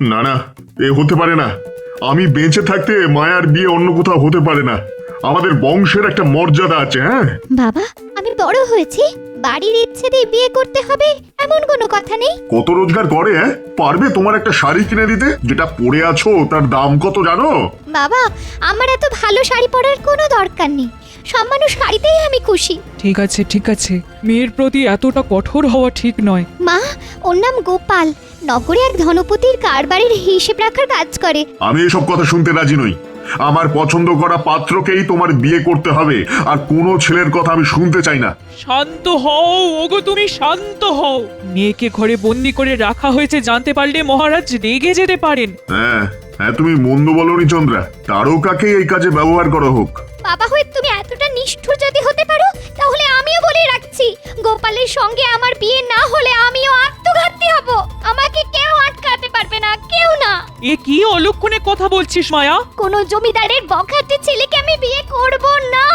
না না, এ হতে পারে না। আমি বেঁচে থাকতে মায়ার বিয়ে অন্য কোথাও হতে পারে না। আমাদের বংশের একটা মর্যাদা আছে। হ্যাঁ বাবা, আমি বড় হয়েছি, বাড়ির ইচ্ছে দিয়ে বিয়ে করতে হবে এমন কোনো কথা নেই। কত রোজগার করে? পারবে তোমার একটা শাড়ি কিনে দিতে? যেটা পরে আছো তার দাম কত জানো? বাবা, আমার এত ভালো শাড়ি পরার কোনো দরকার নেই, সামান্য শাড়িতেই আমি খুশি। ঠিক আছে ঠিক আছে, মেয়ের প্রতি এতটা কঠোর হওয়া ঠিক নয়। মা, ওর নাম গোপাল, নগরে এক ধনপতির কারবারের হিসেব রাখার কাজ করে। আমি এসব কথা শুনতে রাজি নই। আমার পছন্দ করা পাত্রকেই তোমার বিয়ে করতে হবে, আর কোনো ছেলের কথা আমি শুনতে চাই না। শান্ত হও ওগো, তুমি শান্ত হও। মেয়েকে ঘরে বন্দি করে রাখা হয়েছে জানতে পারলে মহারাজ রেগে যেতে পারেন। হ্যাঁ হ্যাঁ, তুমি মন্দ বলনি চন্দ্রা। তারকাকে এই কাজে ব্যবহার করা হোক। বাবা হয়ে তুমি এতটা নিষ্ঠুর যদি হতে পারো, তাহলে আমিও বলে রাখছি, গোপালের সঙ্গে আমার বিয়ে না হলে আমিও আত্মঘাতী হব। আমাকে কেউ আটকাতে পারবে না, কেউ না। এ কি অলক্ষণে কথা বলছিস মায়া? কোনো জমিদারের বখাটে ছেলেকে আমি বিয়ে করব না।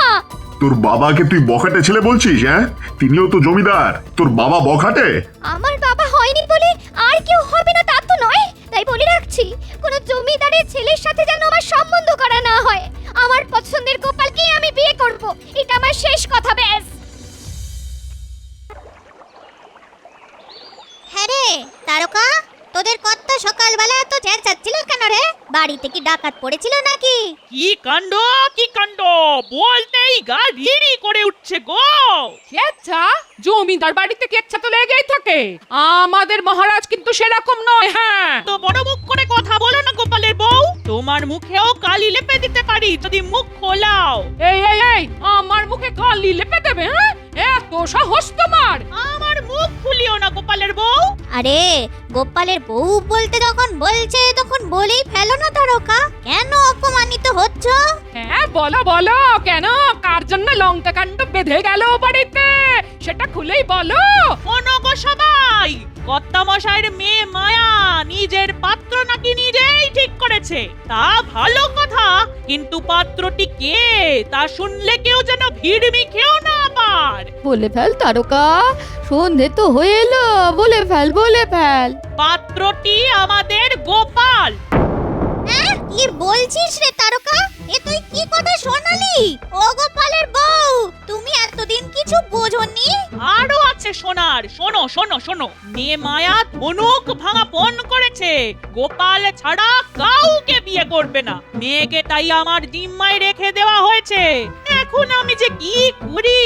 তোর বাবাকে তুই বখাটে ছেলে বলছিস? হ্যাঁ, তিনিও তো জমিদার। তোর বাবা বখাটে? আমার বাবা হয়নি বলে আর কেউ হবে না তা তো নয়, তাই বলে রাখছি, কোনো জমিদারের ছেলের সাথে যেন আমার সম্বন্ধ করা না হয়। আমার পছন্দের গোপালকেই আমি বিয়ে করব, এটা আমার শেষ কথা, ব্যাস। হ্যাঁ রে তারকা, তোদের কত সকালবেলা এত চেঁচাচ্ছিল কেন রে? বাড়িতে কি ডাকাত পড়েছিল নাকি? কি কাণ্ড কি কাণ্ড, বলতেই গা রিরি করে উঠছে গো। কেচ্ছা? জমিদার বাড়িতে কেচ্ছা তো লেগেই থাকে। আমাদের মহারাজ কিন্তু সেরকম নয়। হ্যাঁ, তো বড় মুখ করে কথা বলো না গোপালের বউ। তোমার মুখেও কালি লেপে দিতে পারি যদি মুখ খোলাও। এই এই এই, আমার মুখে কালি লেপে দেবে? হ্যাঁ, এত সাহস তোমার? আমার মুখ খুলিও না গোপালের বউ। আরে গোপালের বউ বলতে যখন বলছে তখন বলেই ফেলো না তারকা, কেন অপমানিত হচ্ছ? হ্যাঁ বলো বলো, কেন কার জন্য লঙ্কা কাণ্ড বেঁধে গেল বাড়িতে সেটা খুলেই বলো। শোনো গো সবাই, কর্তা মশাইয়ের মেয়ে মায়া নিজের পাত্র নাকি নিজেই ঠিক করেছে। তা ভালো কথা, কিন্তু পাত্রটি কে তা শুনলে কেউ যেন ভিড়মি খেও না আবার। বলে ফেল তারকা, সন্ধে তো হয়ে এলো, বলে ফেল বলে ফেল। পাত্রটি আমাদের গোপাল। কি বলছিস রে তারকা? এ তুই কি কথা শোনালি? ও গোপালের বউ, তুমি এতদিন কিছু বোঝোনি? আরো আছে সোনার, শোনো শোনো শোনো। মেয়ে মায়া ধনুক ভাঙা পণ করেছে, গোপাল ছাড়া কাউকে বিয়ে করবে না। মেয়েকে তাই আমার জিম্মায় রেখে দেওয়া হয়েছে। এখন আমি যে কি করি?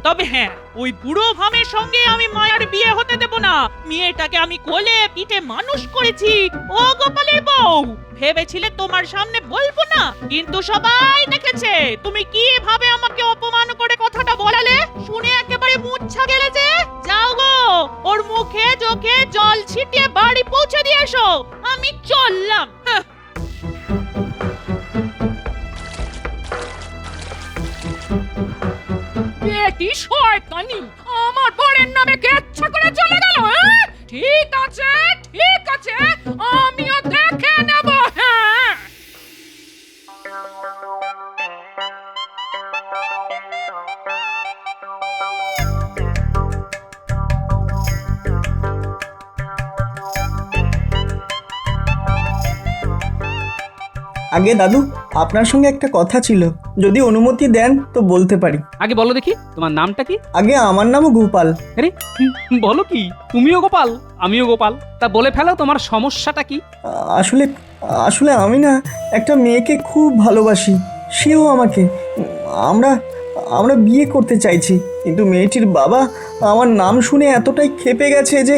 তবে হ্যাঁ, ওই বুড়ো ভামের সঙ্গে আমি মায়ার বিয়ে হতে দেব না। মেয়েটাকে আমি কোলে পিঠে মানুষ করেছি। ও গোপালের বউ, ভেবেছিলে তোমার সামনে বলবো না, কিন্তু সবাই দেখেছে তুমি কিভাবে আমাকে অপমান করে কথাটা বলালে। শুনে একেবারে মুচ্ছা গেলে যে। যাও গো, ওর মুখে চোখে জল ছিটিয়ে বাড়ি পৌঁছে দিয়ে এসো। আমি চললাম। বেটি শয়তানি, আমার বরের নামে কেচ্ছা করে চলে গেল। হ্যাঁ, ঠিক আছে ঠিক আছে, আমিও দেখে নেব। হ্যাঁ, আগে দাদু, আপনার সঙ্গে একটা কথা ছিল, যদি অনুমতি দেন তো বলতে পারি। আগে বলো দেখি তোমার নামটা কি? আগে আমার নামও গোপাল। আরে বলো কি, তুমিও গোপাল আমিও গোপাল, তা বলে ফেলো তোমার সমস্যাটা কি? আসলে আসলে আমি না একটা মেয়েকে খুব ভালোবাসি, সেও আমাকে। আমরা আমরা বিয়ে করতে চাইছি, কিন্তু মেয়েটির বাবা আমার নাম শুনে এতটাই ক্ষেপে গেছে যে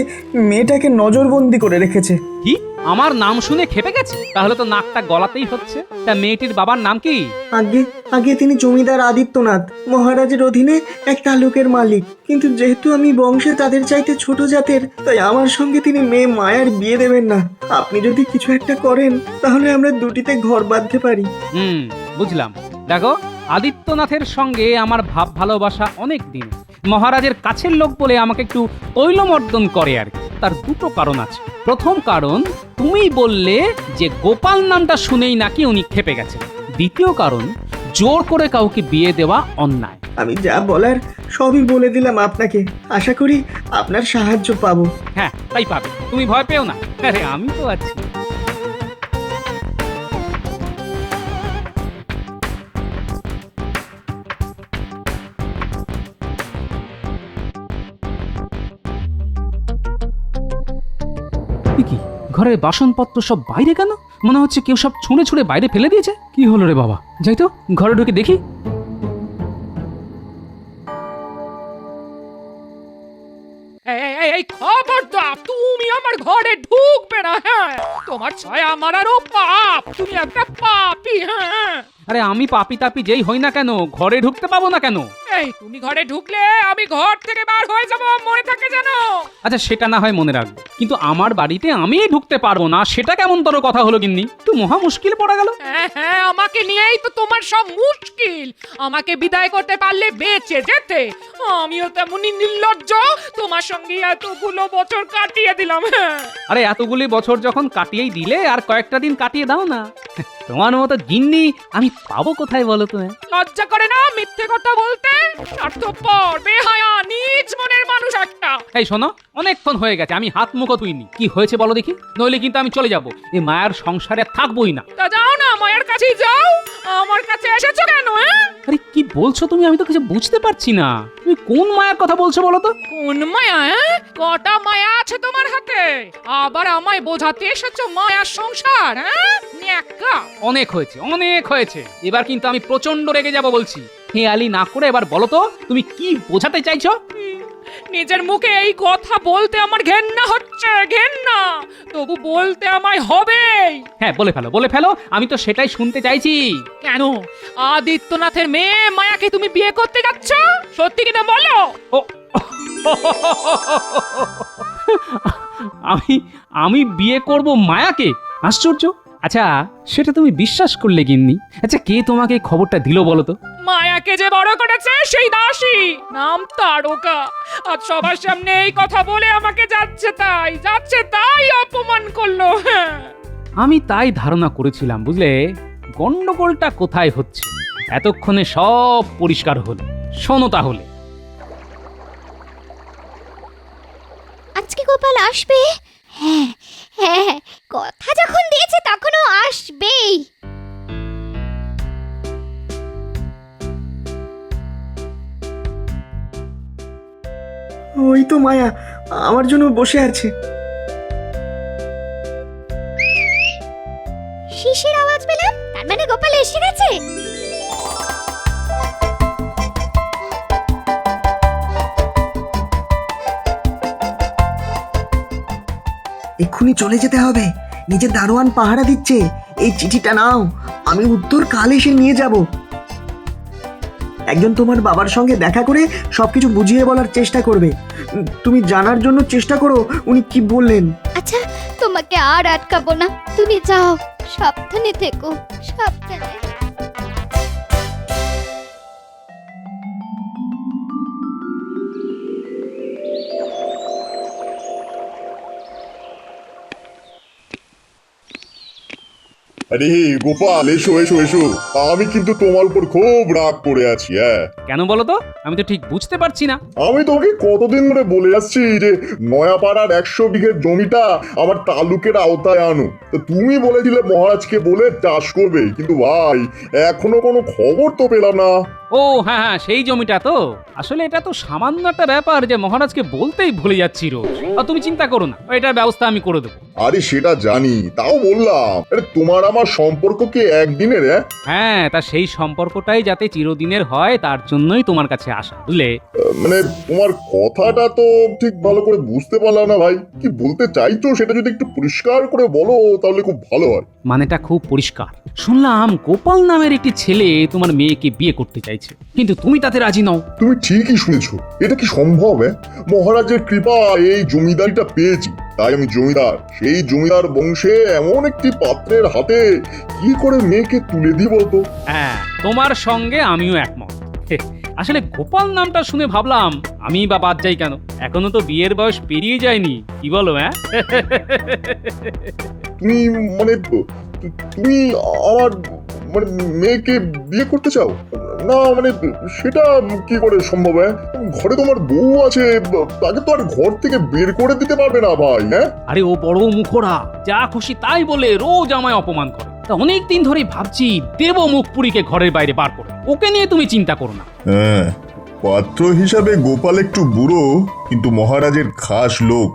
মেয়েটাকে নজরবন্দি করে রেখেছে। কি, আমার নাম শুনে খেপে গেছে? তাহলে তো নাকটা গলাতেই হচ্ছে। তা মেয়েটির বাবার নাম কি? আগে আগে তিনি জমিদার আদিত্যনাথ, মহারাজের অধীনে এক তালুকের মালিক, কিন্তু যেহেতু আমি বংশে তাদের চাইতে ছোট জাতের, তাই আমার সঙ্গে তিনি মেয়ে মায়ার বিয়ে দেবেন না। আপনি যদি কিছু একটা করেন তাহলে আমরা দুটিতে ঘর বাঁধতে পারি। বুঝলাম। দেখো, আদিত্যনাথের সঙ্গে আমার ভাব ভালোবাসা অনেক দিন। মহারাজের কাছের লোক বলে আমাকে একটু তৈলমর্দন করে আর কি। তার দুটো কারণ আছে। প্রথম কারণ, তুমি বললে যে গোপাল নামটা শুনেই নাকি উনি খেপে গেছেন। দ্বিতীয় কারণ, জোর করে কাউকে বিয়ে দেওয়া অন্যায়। আমি যা বলার সবই বলে দিলাম আপনাকে, আশা করি আপনার সাহায্য পাবো। হ্যাঁ, তাই পাবে, তুমি ভয় পেও না। আরে আমি তো আছি। এ কি ঘরের বাসনপত্র সব বাইরে কেন? মনে হচ্ছে কেউ সব ছুঁড়ে ছুঁড়ে বাইরে ফেলে দিয়েছে। কি হলো রে বাবা, যাই তো ঘরে ঢুকে দেখি। এই খবরদার, তুমি আমার ঘরে ঢুকবে না। হ্যাঁ, তোমার ছায়া মারারও পাপ, তুমি একটা পাপী। হ্যাঁ, আরে আমি পাপি তাপি যেই হই না কেন, ঘরে ঢুকতে পাবো না কেন? এই তুমি ঘরে ঢুকলে আমি ঘর থেকে বার হয়ে যাব, মনে থাকে জানো? আচ্ছা সেটা না হয় মনে রাখবো, কিন্তু আমার বাড়িতে আমি ঢুকতে পারবো না, সেটা কেমন তোর কথা হলো গিন্নি? তো মহা মুশকিল পড়া গেল। হ্যাঁ হ্যাঁ, আমাকে নিয়েই তো তোমার সব মুশকিল। আমাকে বিদায় করতে পারলে বেঁচে যেতে। আমিও তেমনই নির্লজ্জ, তোমার সঙ্গে এতগুলো বছর কাটিয়ে দিলাম। হ্যাঁ, আরে এতগুলি বছর যখন কাটিয়েই দিলে, আর কয়েকটা দিন কাটিয়ে দাও না। তোমার মতো গিন্নি আমি পাবো কোথায় বলো তো? লজ্জা করে না মিথ্যে কথা বলতে? স্বার্থপর, বেহায়া, নীচ মনের মানুষ একটা। এই শোনো, অনেকক্ষণ হয়ে গেছে, আমি হাত মুখো ধুইনি। কি হয়েছে বলো দেখি, নইলে কিন্তু আমি চলে যাবো। এই মায়ের সংসারে থাকবোই না। তা যাও না, মায়ের কাছেই যাও। আমার কাছে এসেছো কেন? আরে কি বলছো তুমি? আমি তো কিছু বুঝতে পারছি না। তুমি কোন মায়ের কথা বলছো বলো তো? কোন মায়া? কটা মায়া আছে তোমার হাতে? আবার আমায় বোঝাতে এসেছো মায়ার সংসার? ন্যাকা। অনেক হয়েছে, অনেক হয়েছে। এবার কিন্তু আমি প্রচন্ড রেগে যাব বলছি। হেয়ালি না করে এবার বলো তো, তুমি কি বোঝাতে চাইছো? নিজের মুখে এই কথা বলতে আমার ঘেন্না হচ্ছে, ঘেন্না। তবু বলতে আমায় হবে। হ্যাঁ বলে ফেলো, বলে ফেলো, আমি তো সেটাই শুনতে চাইছি। কেন আদিত্যনাথের মেয়ে মায়াকে তুমি বিয়ে করতে যাচ্ছ? সত্যি কিনা বলো। ও আমি বিয়ে করব মায়াকে? আশ্চর্য। আচ্ছা সেটা তুমি বিশ্বাস করলে গিন্নি? আচ্ছা কে তোমাকে এই খবরটা দিল বলো তো? মায়াকে যে বড় করেছে সেই দাসী, নাম তারকা। আজ সবার সামনে এই কথা বলে আমাকে যাচ্ছে তাই অপমান করলো। আমি তাই ধারণা করেছিলাম, বুঝলে গন্ডগোলটা কোথায় হচ্ছে। এতক্ষণে সব পরিষ্কার হলো। শোনো তাহলে, আজকে গোপাল আসবে? হ্যাঁ হ্যাঁ, কথা যখন দিয়েছে তখনও আসবেই। ওই তো মায়া আমার জন্য বসে আছে। শিশির আওয়াজ পেলাম, তার মানে গোপাল এসে গেছে। এক্ষুনি চলে যেতে হবে, নিজে দারোয়ান পাহারা দিচ্ছে। এই চিঠিটা নাও, আমি উত্তর কাল এসে নিয়ে যাব। একজন তোমার বাবার সঙ্গে দেখা করে সবকিছু বুঝিয়ে বলার চেষ্টা করবে। তুমি জানার জন্য চেষ্টা করো উনি কি বললেন। আচ্ছা, তোমাকে আর আটকাবো না, তুমি যাও। সাবধানে থেকো, সাবধানে। আরে গোপাল, এসো এসো এসো। আমি কিন্তু তোমার উপর খুব রাগ করে আছি। কেন বলো তো? আমি তো ঠিক বুঝতে পারছি না। আমি তোকে কতদিন ধরে বলে আসছি যে নয়াপাড়ার 100 বিঘের জমিটা আমার তালুকের আওতায় আনো। তো তুমি বলেছিলে মহারাজকে বলে চাষ করবে, কিন্তু ভাই এখনো কোনো খবর তো পেলাম না। ও হ্যাঁ হ্যাঁ, সেই জমিটা তো। আসলে এটা তো সামান্য একটা ব্যাপার যে মহারাজকে বলতেই ভুলে যাচ্ছি রোজ। আর তুমি চিন্তা করো না, এটার ব্যবস্থা আমি করে দেবো। আরে সেটা জানি, তাও বললাম আরে তোমার আমার সম্পর্ক কি একদিনের? হ্যাঁ, তা সেই সম্পর্কটাই যাতে চিরদিনের হয় তার জন্যই তোমার কাছে আসা, বুঝলে? মানে তোমার কথাটা তো ঠিক ভালো করে বুঝতে পারলাম না ভাই। কি বলতে চাইছো সেটা যদি একটু পরিষ্কার করে বলো তাহলে খুব ভালো হয়। মানেটা খুব পরিষ্কার। শুনলাম গোপাল নামের একটি ছেলে তোমার মেয়েকে বিয়ে করতে চাইছে, কিন্তু তুমি তাতে রাজি নও। তুমি ঠিকই শুনেছো। এটা কি সম্ভব? মহারাজের কৃপা এই জমিদারিটা পেয়েছি, তাই আমি জমিদার। সেই জমিদার বংশে এমন একটি পাত্রের হাতে কি করে মেয়েকে তুলে দিই বলতো? হ্যাঁ, তোমার সঙ্গে আমিও একমত। আসলে গোপাল নামটা শুনে ভাবলাম আমি বা বাদ যাই কেন, এখনো তো বিয়ের বয়স পেরিয়ে যায়নি। কি বলো? তুমি মানে তুমি আমার মানে মেয়েকে বিয়ে করতে চাও? না মানে সেটা কি করে সম্ভব? ঘরে তোমার বউ আছে, তাকে তো আর ঘর থেকে বের করে দিতে পারবে না ভাই। আরে ও বড় মুখরা, যা খুশি তাই বলে রোজ আমায় অপমান করে। তা অনেক দিন ধরেই ভাবছি দেব মুখপুরীকে ঘরের বাইরে বার করে। ওকে নিয়ে তুমি চিন্তা করো না। পাত্র হিসাবে গোপাল একটু বুড়ো, কিন্তু মহারাজের খাস লোক।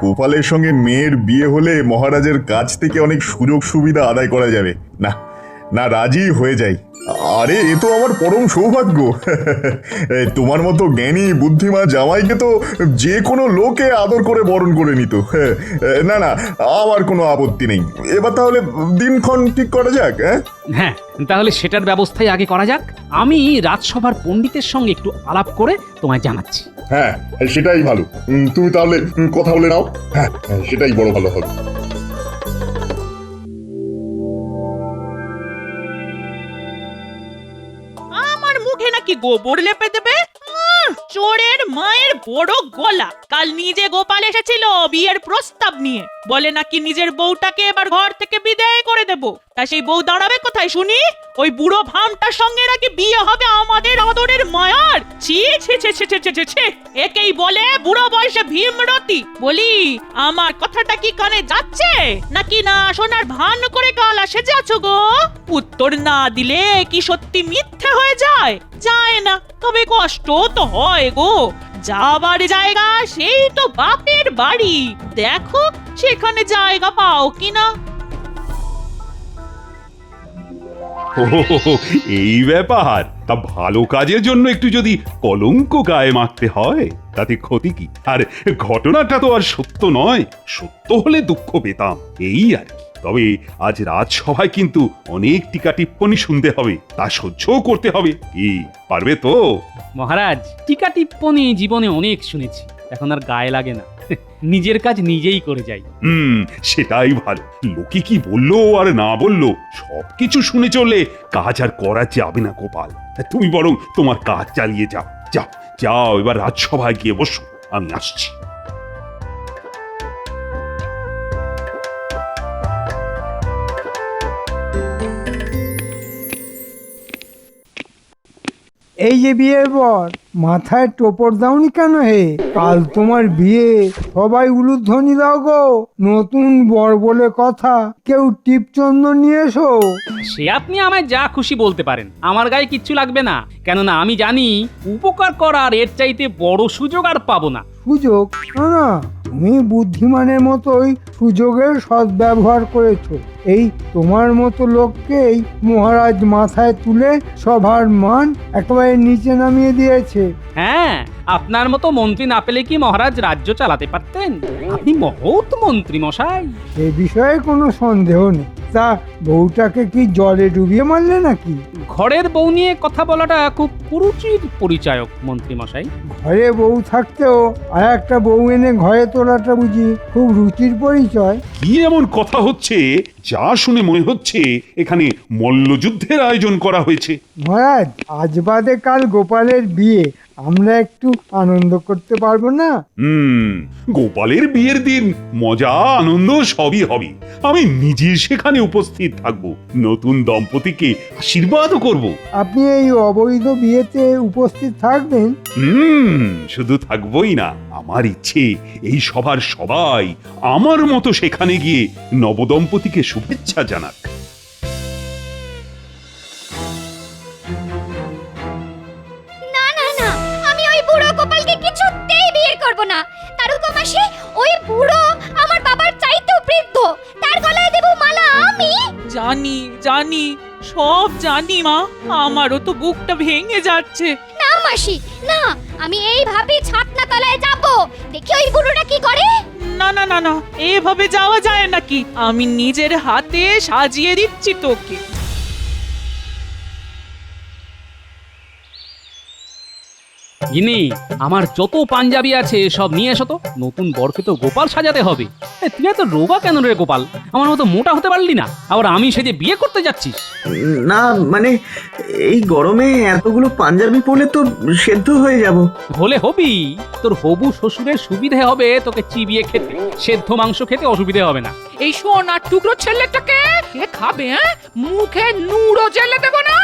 গোপালের সঙ্গে মেয়ের বিয়ে হলে মহারাজের কাছ থেকে অনেক সুযোগ সুবিধা আদায় করা যাবে। না না, রাজি হয়ে যাই। আরে এ তো আমার পরম সৌভাগ্য। তোমার মতো জ্ঞানী বুদ্ধিমান জামাইকে তো যে কোনো লোকে আদর করে বরণ করে নিত। না না, আমার কোনো আপত্তি নেই। এবার তাহলে দিনক্ষণ ঠিক করা যাক। হ্যাঁ, তাহলে সেটার ব্যবস্থাই আগে করা যাক। আমি রাজসভার পণ্ডিতের সঙ্গে একটু আলাপ করে তোমায় জানাচ্ছি। হ্যাঁ, সেটাই ভালো। তুমি তাহলে কথা বলে নাও। হ্যাঁ, সেটাই বড় ভালো হবে। আমার মুখে নাকি গোবর লেপে দেবে? চোরের মায়ের বড় গলা। কাল নিজে গোপাল এসেছিল বিয়ের প্রস্তাব নিয়ে, বলে নাকি নিজের বউটাকে এবার ঘর থেকে বিদায় করে দেব। তা সেই বউ দাঁড়াবে কোথায় শুনি? ওই বুড়ো ভামটার সঙ্গে নাকি বিয়ে হবে আমাদের আদরের মায়ার। ছি ছি ছি ছি ছি ছি ছি, একেই বলে বুড়ো বয়সে ভীমরতি। বলি, আমার কথাটা কি কানে যাচ্ছে নাকি না শোনার ভান করে গাল আসে যাচ্ছ গো? উত্তর না দিলে কি সত্যি মিথ্যে হয়ে যায়? যায় না, তবে কষ্ট তো হয় গো। যাবার জায়গা সেই তো বাপের বাড়ি, দেখো সেখানে জায়গা পাও কিনা। এই ব্যাপার। তা ভালো কাজের জন্য একটু যদি কলঙ্ক গায়ে মাখতে হয় তাতে ক্ষতি কি? আর ঘটনাটা তো আর সত্য নয়, সত্য হলে দুঃখ পেতাম, এই আর কি। তবে আজ রাজসভায় কিন্তু অনেক টিকা টিপ্পনি শুনতে হবে, তা সহ্যও করতে হবে। কি পারবে তো? মহারাজ, টিকা টিপ্পনি জীবনে অনেক শুনেছি, এখন আর গায়ে লাগে না। নিজের কাজ নিজেই করে যাই। সেটাই ভালো। লোকে কি বললো আর না বললো সবকিছু শুনে চললে কাজ আর করা যাবে না গোপাল। তুমি বরং তোমার কাজ চালিয়ে যাও। যাও যাও, এবার রাজসভায় গিয়ে বসো, আমি আসছি। এই যে বিয়ের পর মাথায় টোপর দাওনি কেন হে? কাল তোমার বিয়ে, সবাই উলুধ্বনি দাও গো। নতুন বর বলে কথা, কেউ টিপচন্দন নিয়ে এসো। সে আপনি আমায় যা খুশি বলতে পারেন, আমার গায়ে কিচ্ছু লাগবে না। কেননা আমি জানি উপকার করার এর চাইতে বড় সুযোগ আর পাবো না। সুযোগ? না না, তুমি বুদ্ধিমানের মতোই সুযোগের সদ্ব্যবহার করেছো। এই তোমার মতো লোককেই মহারাজ মাথায় তুলে সবার মান একেবারে নিচে নামিয়ে দিয়েছে। হ্যাঁ, আপনার মতো মন্ত্রী না পেলে কি মহারাজ রাজ্য চালাতে পারতেন? আপনি মহৎ মন্ত্রী মশাই। এ বিষয়ে কোনো সন্দেহ নেই। তা বউটাকে কি জলে ডুবিয়ে মারলে নাকি? ঘরের বউ নিয়ে কথা বলাটা খুব কুরুচির পরিচায়ক মন্ত্রী মশাই। ঘরে বউ থাকতেও আর একটা বউ এনে ঘরে তোলাটা বুঝি খুব রুচির পরিচয়? কি এমন কথা হচ্ছে যা শুনে মনে হচ্ছে এখানে মল্লযুদ্ধের আয়োজন করা হয়েছে? মহারাজ, আজ বাদে কাল গোপালের বিয়ে, আমরা একটু আনন্দ করতে পারবো না? গোপালের বিয়ের দিন মজা আনন্দ সবই হবে। আমি নিজে সেখানে উপস্থিত থাকব, নতুন দম্পতিকে আশীর্বাদও করব। আপনি এই অবৈধ বিয়েতে উপস্থিত থাকবেন? শুধু থাকবই না, আমার ইচ্ছে এই সভার সবাই আমার মতো সেখানে গিয়ে নবদম্পতিকে শুভেচ্ছা জানাক। না না না, আমি ওই বুড়ো গোপালকে কিছুতেই বিয়ে করব না। তারকা মাসি, ওই বুড়ো আমার বাবার চাইতেও বৃদ্ধ, তার গলায় দেব মালা আমি? জানি জানি, সব জানি মা, আমারও তো বুকটা ভেঙে যাচ্ছে। না মাসি, না, আমি এইভাবে ছাতনা তলায় যাব, দেখি ওই বুড়োটা কি করে। না না না না, এভাবে যাওয়া যায় নাকি? আমি নিজের হাতে সাজিয়ে দিচ্ছি তোকে। গিনি, আমার যত পাঞ্জাবি আছে সব নিয়ে এসো তো। নতুন বরকে তো গোপাল সাজাতে হবে। তুই এত রোগা কেন রে গোপাল? আমার মতো মোটা হতে পারলি না, আবার আমি সেজে বিয়ে করতে যাচ্ছিস? না মানে, এই গরমে এতগুলো পাঞ্জাবি পরলে তো সেদ্ধ হয়ে যাব। হলে হবি, তোর হবু শ্বশুরের সুবিধে হবে তোকে চিবিয়ে খেতে, সেদ্ধ মাংস খেতে অসুবিধে হবে না। এই সোনার টুকরো ছেলেটাকে কে খাবে? মুখে নুড়ো জেলে দেবো না?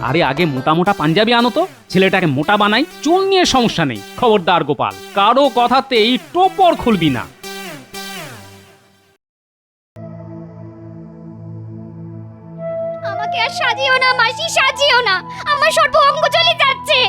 আরে আগে মোটা মোটা পাঞ্জাবি আনো তো, ছেলেটাকে মোটা বানাই। চুল নিয়ে সমস্যা নেই, খবরদার গোপাল, কারো কথাতেই টোপর খুলবি না। আমাকে আমাকে আর সাজিও না মাসি, সাজিও না। আমার সর্ব অঙ্গ চলে যাচ্ছে।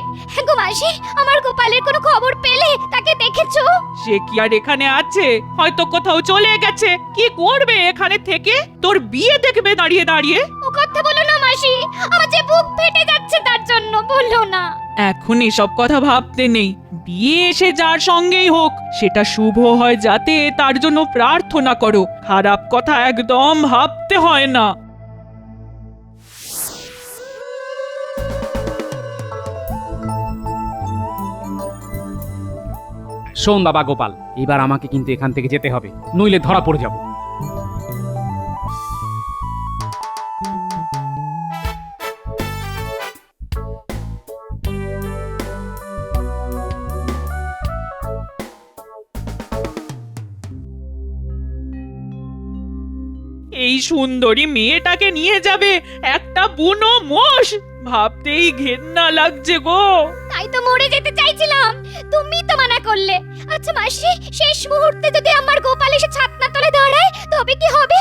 গো মাসি, আমার গোপালের কোনো খবর পেলে? তাকে দেখেছো? সে কি আর এখানে আছে? হয়তো কোথাও চলে গেছে। কি করবে এখানে থেকে? তোর বিয়ে দেখবে দাঁড়িয়ে দাঁড়িয়ে। ও কথা বলো না মাসি, আমার যে বুক ফেটে যাচ্ছে তার জন্য। বললো না। এখন এসব কথা ভাবতে নেই। বিয়ে এসে যার সঙ্গেই হোক, সেটা শুভ হয় যাতে, তার জন্য প্রার্থনা করো। খারাপ কথা একদম ভাবতে হয় না। শোন বাবা গোপাল, এবার আমাকে কিন্তু এখান থেকে যেতে হবে, নইলে ধরা পড়ে যাব। এই সুন্দরী মেয়েটাকে নিয়ে যাবে একটা বুনো মোষ, ভাবতেই ঘেন্না লাগছে গো। তাই তো মরে যেতে চাইছিলাম, তুমি তো মানা করলে। আচ্ছা মাসি, শেষ মুহূর্তে যদি আমার গোপাল এসে ছাতনা তলে দাঁড়ায় তবে কি হবে?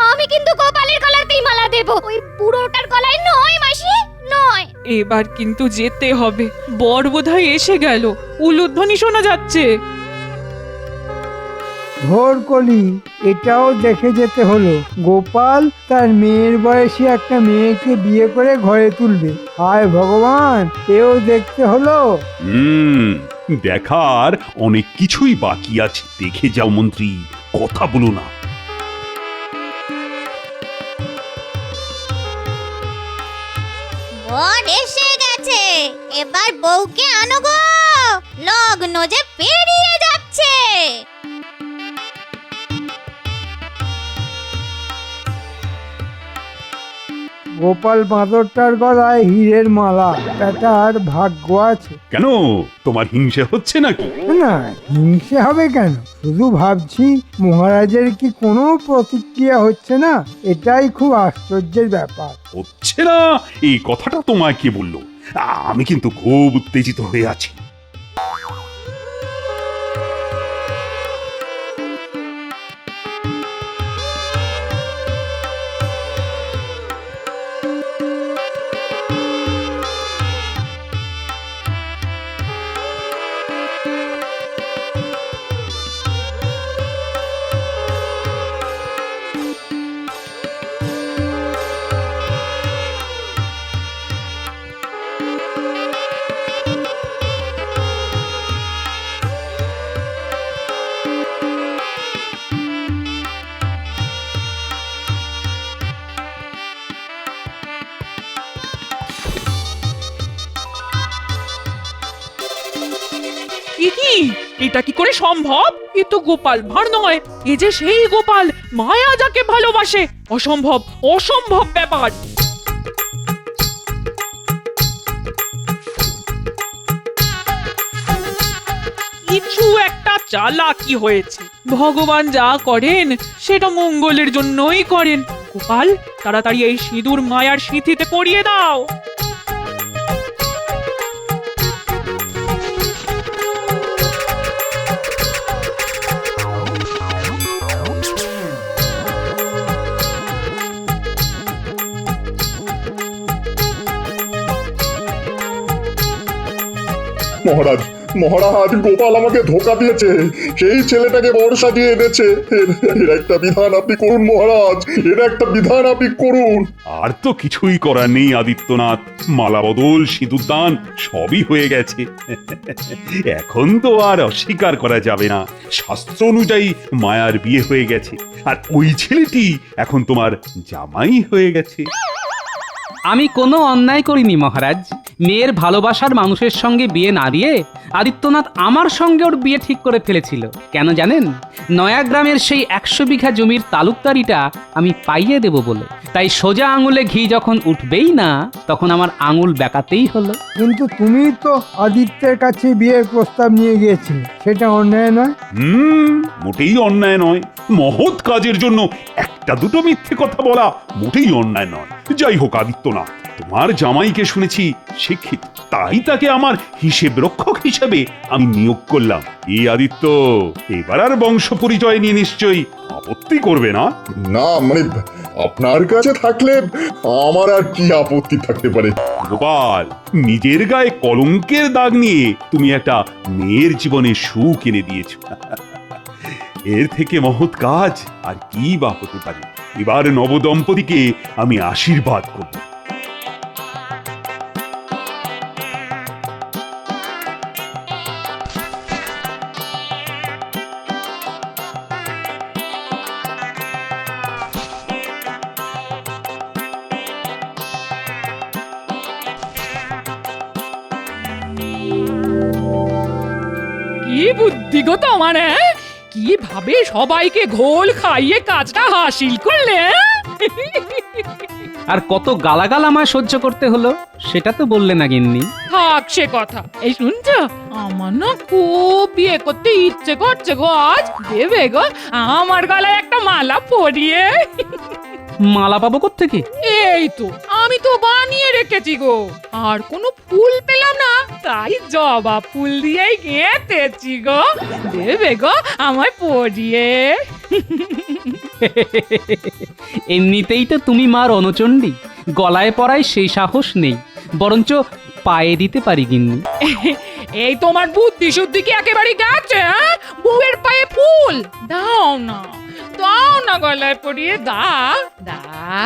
আমি কিন্তু গোপালের গলাতেই মালা দেব, ওই বুড়োটার গলায় নয় মাসি, নয়। এবার কিন্তু যেতে হবে। বর বোধহয় এসে গেল, উলুধ্বনি শোনা যাচ্ছে। ঘোর কলি, এটাও দেখে যেতে হলো। গোপাল তার মেয়ের বয়সী একটা মেয়েকে বিয়ে করে ঘরে তুলবে। হায় ভগবান, এও দেখতে হলো। দেখার অনেক কিছুই বাকি আছে। দেখে যাও মন্ত্রী, কথা বলো না। বর এসে গেছে, এবার বউকে আনো গো, লগ্ন যে পেরিয়ে যাচ্ছে। গোপাল বাঁদরটার গলায় হীরের মালা, বেটার ভাগ্য আছে। কেন, তোমার হিংসে হচ্ছে নাকি? না, হিংসে হবে কেন? শুধু ভাবছি মহারাজের কি কোনো প্রতিক্রিয়া হচ্ছে না, এটাই খুব আশ্চর্যের ব্যাপার। হচ্ছে না এই কথাটা তোমায় কে বললো? আমি কিন্তু খুব উত্তেজিত হয়ে আছি। কি এটা কি করে সম্ভব? এ তো গোপাল ভাঁড় নয়, এ যে সেই গোপাল মায়া যাকে ভালোবাসে। অসম্ভব, অসম্ভব ব্যাপার। কিছু একটা চালাকি হয়েছে। ভগবান যা করেন সেটা মঙ্গলের জন্যই করেন। গোপাল, তাড়াতাড়ি এই সিঁদুর মায়ার সিঁথিতে পরিয়ে দাও। মহারাজ, মহারাজ, গোপাল আমাকে ধোকা দিয়েছে। সেই ছেলেটাকে বর সাজিয়ে এনেছে। এর একটা বিধান আপনি করুন মহারাজ, এর একটা বিধান আপনি করুন। আর তো কিছুই করার নেই আদিত্যনাথ। মালা বদল, সিঁদুরদান সবই হয়ে গেছে। এখন তো আর অস্বীকার করা যাবে না, শাস্ত্র অনুযায়ী মায়ার বিয়ে হয়ে গেছে, আর ওই ছেলেটি এখন তোমার জামাই হয়ে গেছে। আমি কোনো অন্যায় করিনি মহারাজ। মেয়ের ভালোবাসার মানুষের সঙ্গে বিয়ে না দিয়ে আদিত্যনাথ আমার সঙ্গে ওর বিয়ে ঠিক করে ফেলেছিল। কেন জানেন? নয়াগ্রামের সেই 100 বিঘা জমির তালুকদারিটা আমি পাইয়ে দেব বলে। তাই সোজা আঙুলে ঘি যখন উঠবেই না, তখন আমার আঙুল বেঁকাতেই হলো। কিন্তু তুমি তো আদিত্যের কাছে বিয়ের প্রস্তাব নিয়ে গিয়েছিলে, সেটা অন্যায় নয়? মোটেই অন্যায় নয়। মহৎ কাজের জন্য একটা দুটো মিথ্যে কথা বলা মোটেই অন্যায় নয়। যাই হোক আদিত্যনাথ, তোমার জামাইকে শুনেছি শিক্ষিত, তাই তাকে আমার হিসেব রক্ষক হিসেবে আমি নিয়োগ করলাম। এই আদিত্য, এবার আর বংশ পরিচয় নিয়ে নিশ্চয়ই আপত্তি করবে না? না মানে আপনার কাছে থাকলে আমার আর কি আপত্তি থাকতে পারে? গোপাল, নিজের গায়ে কলঙ্কের দাগ নিয়ে তুমি একটা মেয়ের জীবনে সুখ এনে দিয়েছ। এর থেকে মহৎ কাজ আর কি বা হতে পারে? এবার নবদম্পতিকে আমি আশীর্বাদ করব। কি বুদ্ধি গো তোমার, কিভাবে সবাইকে ঘোল খাইয়ে কাজটা হাসিল করলে? আর কত গালাগাল আমায় সহ্য করতে হলো সেটা তো বললে না গিন্নি। থাক সে কথা। এই শুনছো, আমার না খুব বিয়ে করতে ইচ্ছে করছে গো। আজ দেবে গো আমার গলায় একটা মালা পরিয়ে? মালা পাবো কোত্থেকে? এই তো আমি তো বানিয়ে রেখেছি গো। আর কোনো ফুল পেলাম না, তাই জবা ফুল দিয়েই গেঁথেছি গো। দেবে গো আমায় পরিয়ে? এমনিতেই তো তুমি মার রণচণ্ডী, গলায় পরায় সেই সাহস নেই, বরঞ্চ পায়ে দিতে পারি গিন্নি। এই তোমার বুদ্ধি শুদ্ধি কি একেবারে গেছে? বউয়ের পায়ে ফুল দাও না, দাও না গলায় পরিয়ে, দাও দাও।